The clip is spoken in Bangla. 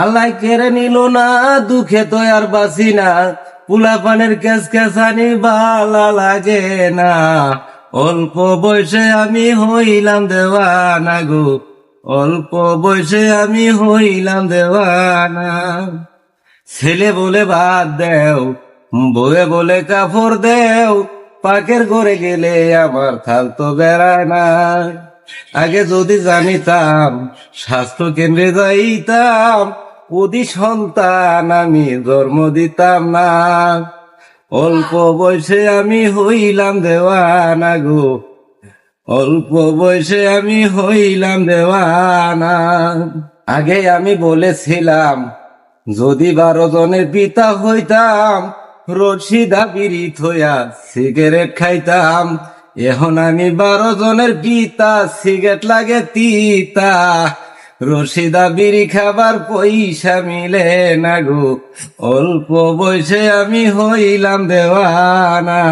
আল্লাহ কেড়ে নিল না, দুঃখে তো আর বাসি না, পোলাপানের কেস কেসানি ভালা লাগে না। অল্প বয়সে আমি হইলাম দেওয়ানা গো, অল্প বয়সে আমি হইলাম দেওয়ানা। ছেলে বলে ভাত দেও, বউয়ে বলে কাপড় দেও, পাকের ঘরে গেলে আমার থাল তো বেড়ায় না। আগে যদি জানিতাম স্বাস্থ্য কেন্দ্রে যাইতাম, ওদি সন্তান আমি জন্ম দিতাম না। অল্প বয়সে আমি হইলাম দেওয়ানা গো, অল্প বয়সে আমি হইলাম দেওয়ানা। আগে আমি বলেছিলাম যদি 12 জনের পিতা হইতাম, রশিদা বিড়ি থইয়া সিগারেট খাইতাম। এখন আমি 12 জনের পিতা, সিগারেট লাগে তিতা, রশিদা বিড়ি খাবার পয়সা মিলে না গো, অল্প বয়সে আমি হইলাম দেওয়ানা।